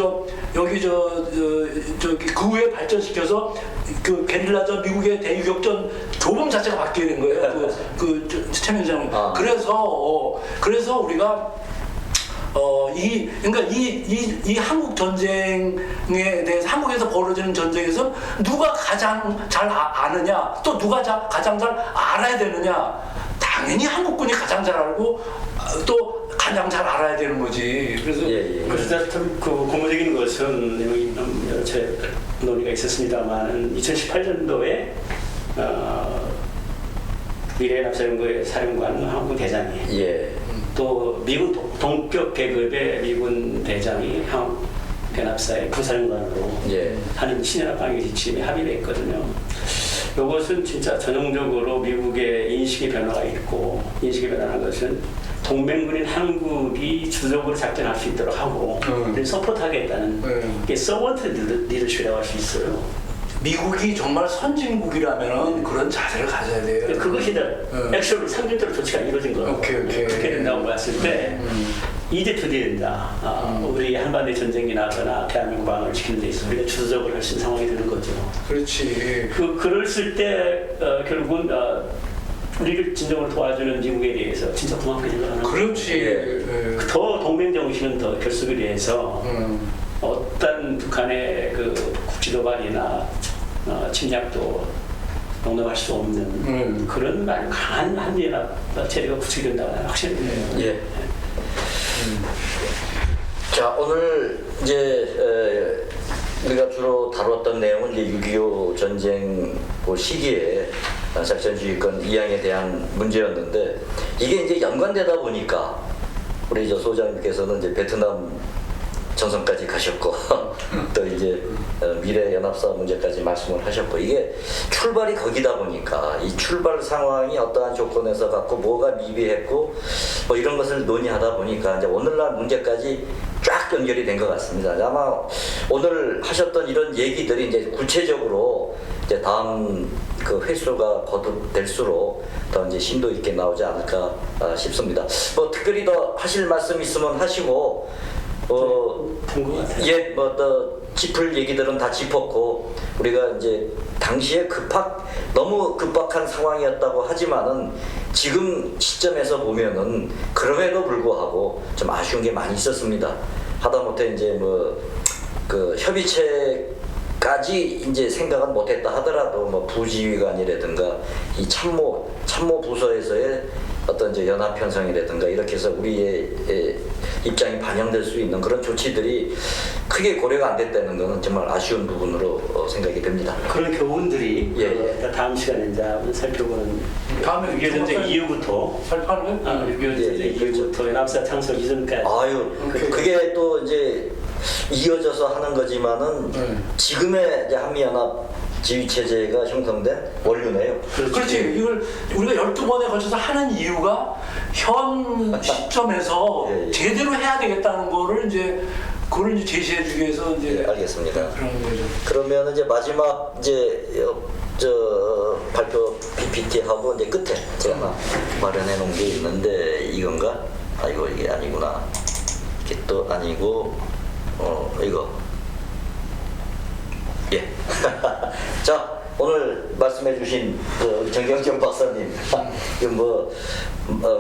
여기 저기 그 후에 발전시켜서 그 게릴라전 미국의 대유격전 조범 자체가 바뀌게 된 거예요. 최명장군. 그래서 우리가 그러니까 이 한국 전쟁에 대해서 한국에서 벌어지는 전쟁에서 누가 가장 잘 아느냐 또 누가 가장 잘 알아야 되느냐 당연히 한국군이 가장 잘 알고 또 가장 잘 알아야 되는 거지. 그래서 그래서 그 고무적인 것은 여러 차례 논의가 있었습니다만 2018년도에 미래연합사령부의 사령관 한국 대장이 또 미군 동격 계급의 미군 대장이 한국연합사의 부사령관으로 하는 신연합방위 지침에 합의를 했거든요. 이것은 진짜 전형적으로 미국의 인식의 변화가 있고 인식의 변화한 것은 동맹군인 한국이 주적으로 작전할 수 있도록 하고 서포트하겠다는 게 서번트 리더십이라고 할 수 있어요. 미국이 정말 선진국이라면은 그런 자세를 가져야 돼요. 그것이 액션으로 상징적으로 조치가 이루어진 거예요. 그렇게 된다고 봤을 때 이제 드디어 된다. 우리 한반도 전쟁이 나거나 대한민국 방어를 지키는 데 있어서 우리가 주도적으로 할 수 있는 상황이 되는 거죠. 그렇지. 그랬을 때 결국은 우리를 진정으로 도와주는 미국에 대해서 진짜 고맙게 생각하는 거죠. 그렇지. 더 동맹 정신은 더 결속이 돼서 어떤 북한의 그 국지도발이나 침략도 용납할 수 없는 그런 아주 강한 한미연합 체제가 구축된다고 나는 확신해요. 자, 오늘 이제 우리가 주로 다뤘던 내용은 이제 6.25 전쟁 그 시기에 작전주의권 이양에 대한 문제였는데 이게 이제 연관되다 보니까 우리 저 소장님께서는 이제 베트남 전선까지 가셨고 또 이제 미래연합사 문제까지 말씀을 하셨고 이게 출발이 거기다 보니까 이 출발 상황이 어떠한 조건에서 갖고 뭐가 미비했고 뭐 이런 것을 논의하다 보니까 이제 오늘날 문제까지 쫙 연결이 된 것 같습니다. 아마 오늘 하셨던 이런 얘기들이 이제 구체적으로 이제 다음 그 횟수가 거듭될수록 더 이제 심도 있게 나오지 않을까 싶습니다. 뭐 특별히 더 하실 말씀 있으면 하시고 또 짚을 얘기들은 다 짚었고 우리가 이제 당시에 너무 급박한 상황이었다고 하지만은 지금 시점에서 보면은 그럼에도 불구하고 좀 아쉬운 게 많이 있었습니다. 하다못해 이제 그 협의체까지 이제 생각은 못했다 하더라도 뭐 부지휘관이라든가 이 참모 부서에서의 어떤 이제 연합 편성이라든가 이렇게 해서 우리의 입장이 반영될 수 있는 그런 조치들이 크게 고려가 안 됐다는 것은 정말 아쉬운 부분으로 생각이 됩니다. 그런 교훈들이 다음 시간에 이제 한번 살펴보는 다음에 6.25 전쟁 이후부터 살펴보는 6.25 전쟁 이후부터 연합사 창설 이전까지 그게 또 이제 이어져서 하는 거지만은 지금의 이제 한미연합 지휘체제가 형성된 원료네요. 그렇지. 이걸 우리가 12번에 걸쳐서 하는 이유가 현 시점에서 제대로 해야 되겠다는 거를 이제 그걸 이제 제시해주기 위해서 이제 알겠습니다. 그런 거죠. 그러면 이제 마지막 이제 발표 PPT 하고 이제 끝에 제가 마련해 놓은 게 있는데 이건가? 이게 아니구나. 이게 또 아니고 이거. 자, 오늘 말씀해주신 정경정 박사님,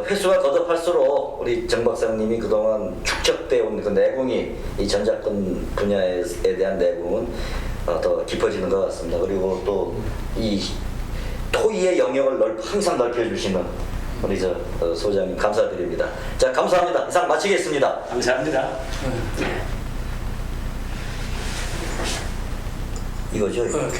횟수가 거듭할수록 우리 정 박사님이 그동안 축적되어 온 그 내공이 이 전작권 분야에 대한 내공은 더 깊어지는 것 같습니다. 그리고 또 이 토의의 영역을 항상 넓혀주시는 우리 소장님 감사드립니다. 자, 감사합니다. 이상 마치겠습니다. 감사합니다. 이거죠? 이렇게.